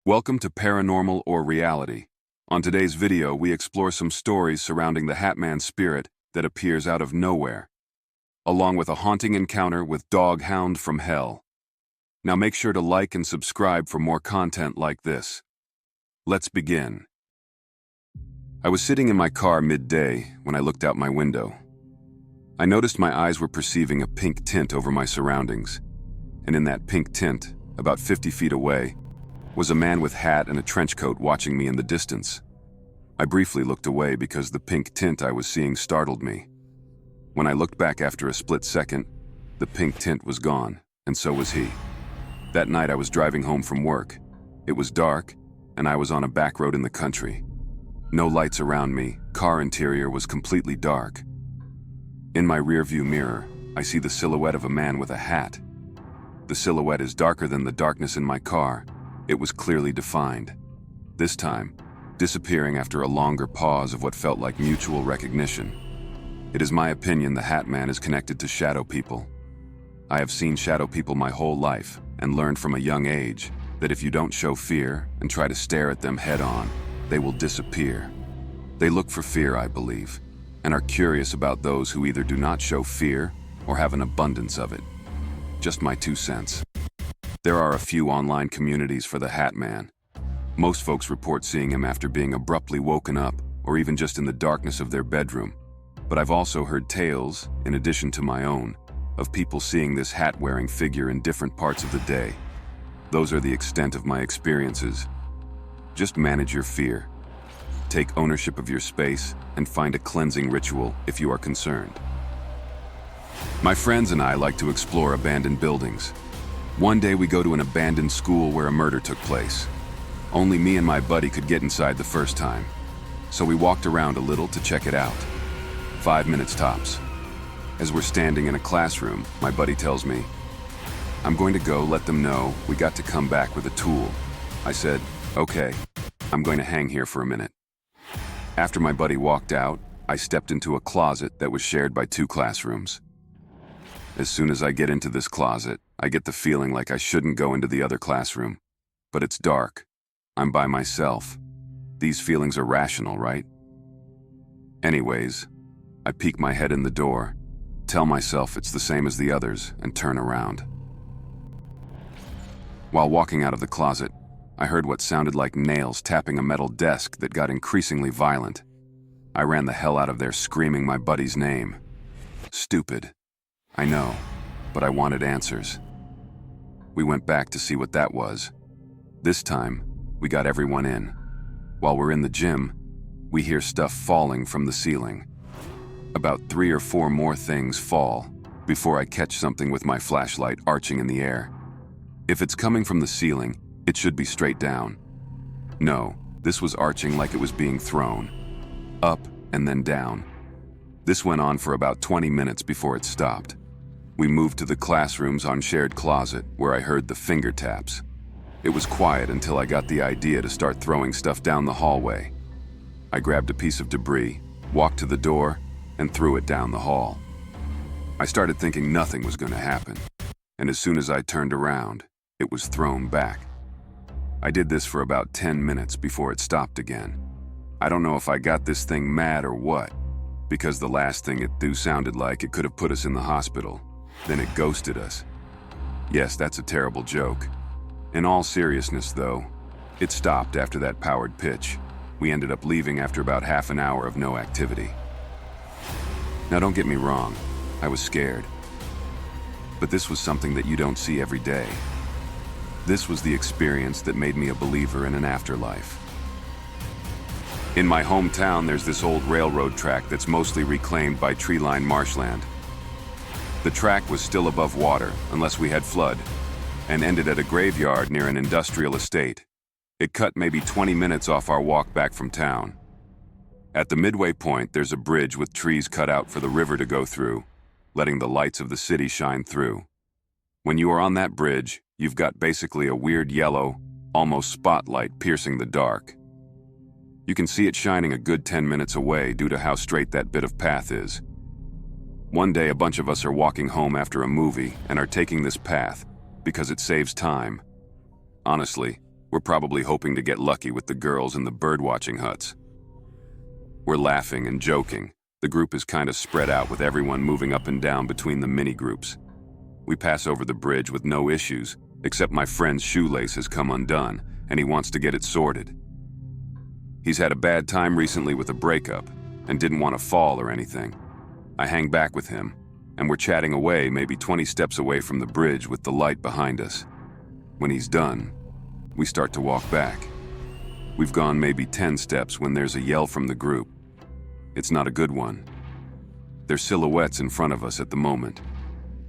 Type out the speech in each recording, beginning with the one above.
Welcome to Paranormal or Reality. On today's video, we explore some stories surrounding the Hat Man spirit that appears out of nowhere, along with a haunting encounter with Dog Hound from Hell. Now make sure to like and subscribe for more content like this. Let's begin. I was sitting in my car midday when I looked out my window. I noticed my eyes were perceiving a pink tint over my surroundings, and in that pink tint, about 50 feet away, was a man with hat and a trench coat watching me in the distance. I briefly looked away because the pink tint I was seeing startled me. When I looked back after a split second, the pink tint was gone, and so was he. That night I was driving home from work. It was dark, and I was on a back road in the country. No lights around me, car interior was completely dark. In my rearview mirror, I see the silhouette of a man with a hat. The silhouette is darker than the darkness in my car. It was clearly defined. This time, disappearing after a longer pause of what felt like mutual recognition. It is my opinion the Hat Man is connected to shadow people. I have seen shadow people my whole life and learned from a young age that if you don't show fear and try to stare at them head on, they will disappear. They look for fear, I believe, and are curious about those who either do not show fear or have an abundance of it. Just my 2 cents. There are a few online communities for the Hat Man. Most folks report seeing him after being abruptly woken up or even just in the darkness of their bedroom. But I've also heard tales, in addition to my own, of people seeing this hat-wearing figure in different parts of the day. Those are the extent of my experiences. Just manage your fear. Take ownership of your space and find a cleansing ritual if you are concerned. My friends and I like to explore abandoned buildings. One day we go to an abandoned school where a murder took place. Only me and my buddy could get inside the first time, so we walked around a little to check it out. 5 minutes tops. As we're standing in a classroom, my buddy tells me, "I'm going to go let them know we got to come back with a tool." I said, "Okay, I'm going to hang here for a minute." After my buddy walked out, I stepped into a closet that was shared by 2 classrooms. As soon as I get into this closet, I get the feeling like I shouldn't go into the other classroom. But it's dark. I'm by myself. These feelings are rational, right? Anyways, I peek my head in the door, tell myself it's the same as the others, and turn around. While walking out of the closet, I heard what sounded like nails tapping a metal desk that got increasingly violent. I ran the hell out of there screaming my buddy's name. Stupid. I know, but I wanted answers. We went back to see what that was. This time, we got everyone in. While we're in the gym, we hear stuff falling from the ceiling. About 3 or 4 more things fall before I catch something with my flashlight arching in the air. If it's coming from the ceiling, it should be straight down. No, this was arching like it was being thrown. Up and then down. This went on for about 20 minutes before it stopped. We moved to the classrooms on shared closet where I heard the finger taps. It was quiet until I got the idea to start throwing stuff down the hallway. I grabbed a piece of debris, walked to the door, and threw it down the hall. I started thinking nothing was going to happen, and as soon as I turned around, it was thrown back. I did this for about 10 minutes before it stopped again. I don't know if I got this thing mad or what, because the last thing it do sounded like it could have put us in the hospital. Then it ghosted us. Yes, that's a terrible joke. In all seriousness, though, it stopped after that powered pitch. We ended up leaving after about half an hour of no activity. Now don't get me wrong, I was scared. But this was something that you don't see every day. This was the experience that made me a believer in an afterlife. In my hometown, there's this old railroad track that's mostly reclaimed by tree-lined marshland. The track was still above water, unless we had flood, and ended at a graveyard near an industrial estate. It cut maybe 20 minutes off our walk back from town. At the midway point, there's a bridge with trees cut out for the river to go through, letting the lights of the city shine through. When you are on that bridge, you've got basically a weird yellow, almost spotlight piercing the dark. You can see it shining a good 10 minutes away due to how straight that bit of path is. One day, a bunch of us are walking home after a movie and are taking this path because it saves time. Honestly, We're probably hoping to get lucky with the girls in the birdwatching huts. We're laughing and joking. The group is kind of spread out with everyone moving up and down between the mini-groups. We pass over the bridge with no issues, except my friend's shoelace has come undone, and he wants to get it sorted. He's had a bad time recently with a breakup, and didn't want to fall or anything. I hang back with him, and we're chatting away maybe 20 steps away from the bridge with the light behind us. When he's done, we start to walk back. We've gone maybe 10 steps when there's a yell from the group. It's not a good one. They're silhouettes in front of us at the moment,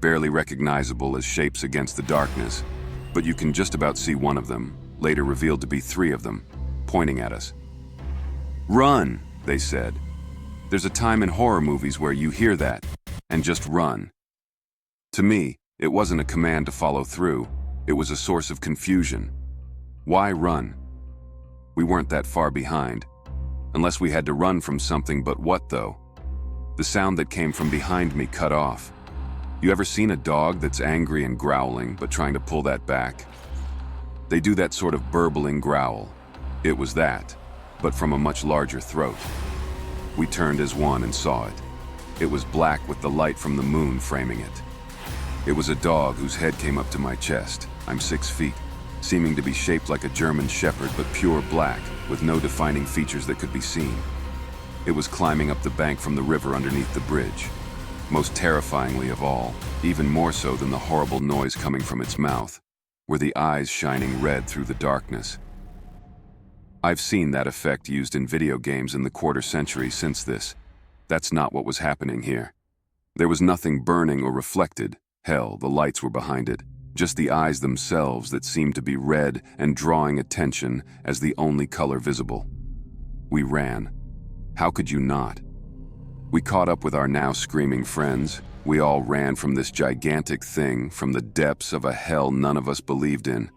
barely recognizable as shapes against the darkness, but you can just about see one of them, later revealed to be 3 of them, pointing at us. "Run," they said. There's a time in horror movies where you hear that, and just run. To me, it wasn't a command to follow through, it was a source of confusion. Why run? We weren't that far behind, unless we had to run from something, but what though? The sound that came from behind me cut off. You ever seen a dog that's angry and growling, but trying to pull that back? They do that sort of burbling growl. It was that, but from a much larger throat. We turned as one and saw it. It was black with the light from the moon framing it. It was a dog whose head came up to my chest. I'm 6 feet, seeming to be shaped like a German shepherd, but pure black, with no defining features that could be seen. It was climbing up the bank from the river underneath the bridge. Most terrifyingly of all, even more so than the horrible noise coming from its mouth, were the eyes shining red through the darkness. I've seen that effect used in video games in the quarter century since this. That's not what was happening here. There was nothing burning or reflected. Hell, the lights were behind it. Just the eyes themselves that seemed to be red and drawing attention as the only color visible. We ran. How could you not? We caught up with our now screaming friends. We all ran from this gigantic thing, from the depths of a hell none of us believed in.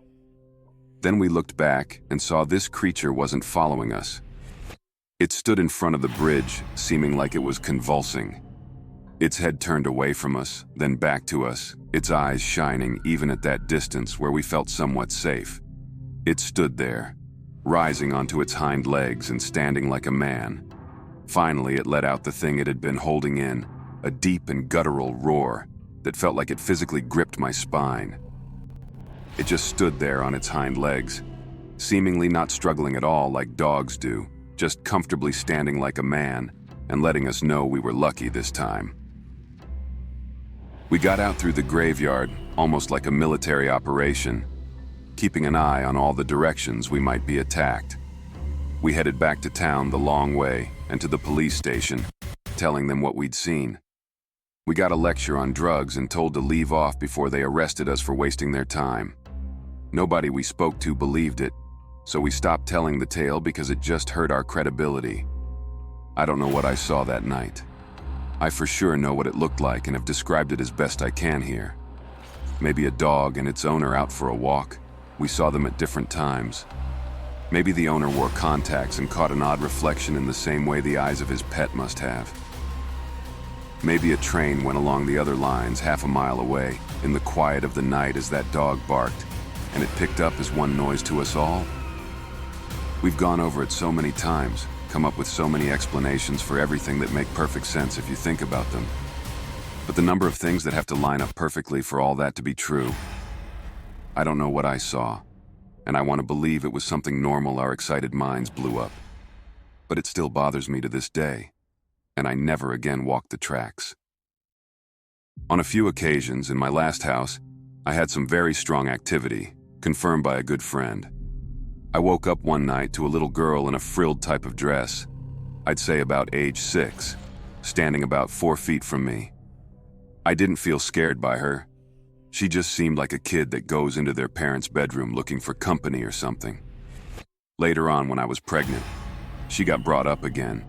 Then we looked back and saw this creature wasn't following us. It stood in front of the bridge, seeming like it was convulsing. Its head turned away from us, then back to us, its eyes shining even at that distance where we felt somewhat safe. It stood there, rising onto its hind legs and standing like a man. Finally, it let out the thing it had been holding in, a deep and guttural roar that felt like it physically gripped my spine. It just stood there on its hind legs, seemingly not struggling at all like dogs do, just comfortably standing like a man and letting us know we were lucky this time. We got out through the graveyard, almost like a military operation, keeping an eye on all the directions we might be attacked. We headed back to town the long way and to the police station, telling them what we'd seen. We got a lecture on drugs and told to leave off before they arrested us for wasting their time. Nobody we spoke to believed it, so we stopped telling the tale because it just hurt our credibility. I don't know what I saw that night. I for sure know what it looked like and have described it as best I can here. Maybe a dog and its owner out for a walk. We saw them at different times. Maybe the owner wore contacts and caught an odd reflection in the same way the eyes of his pet must have. Maybe a train went along the other lines half a mile away in the quiet of the night as that dog barked, and it picked up as one noise to us all. We've gone over it so many times, come up with so many explanations for everything that make perfect sense if you think about them. But the number of things that have to line up perfectly for all that to be true, I don't know what I saw, and I want to believe it was something normal our excited minds blew up. But it still bothers me to this day, and I never again walked the tracks. On a few occasions in my last house, I had some very strong activity, confirmed by a good friend. I woke up one night to a little girl in a frilled type of dress, I'd say about age 6, standing about 4 feet from me. I didn't feel scared by her. She just seemed like a kid that goes into their parents' bedroom looking for company or something. Later on, when I was pregnant, she got brought up again.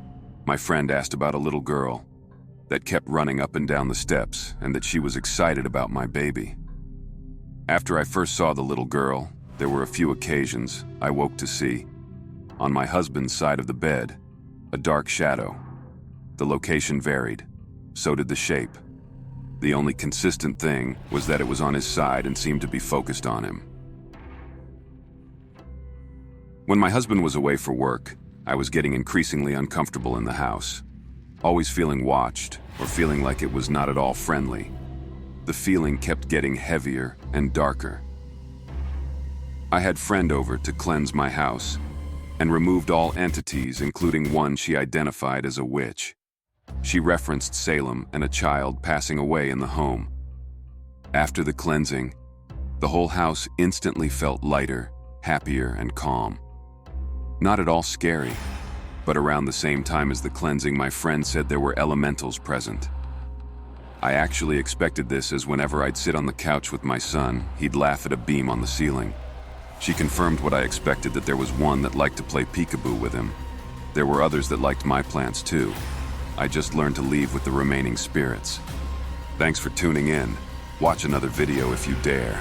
My friend asked about a little girl that kept running up and down the steps and that she was excited about my baby. After I first saw the little girl, there were a few occasions I woke to see, on my husband's side of the bed, a dark shadow. The location varied, so did the shape. The only consistent thing was that it was on his side and seemed to be focused on him. When my husband was away for work, I was getting increasingly uncomfortable in the house, always feeling watched or feeling like it was not at all friendly. The feeling kept getting heavier and darker. I had friend over to cleanse my house and removed all entities, including one she identified as a witch. She referenced Salem and a child passing away in the home. After the cleansing, the whole house instantly felt lighter, happier, and calm. Not at all scary, but around the same time as the cleansing, my friend said there were elementals present. I actually expected this, as whenever I'd sit on the couch with my son, he'd laugh at a beam on the ceiling. She confirmed what I expected, that there was one that liked to play peekaboo with him. There were others that liked my plants too. I just learned to leave with the remaining spirits. Thanks for tuning in. Watch another video if you dare.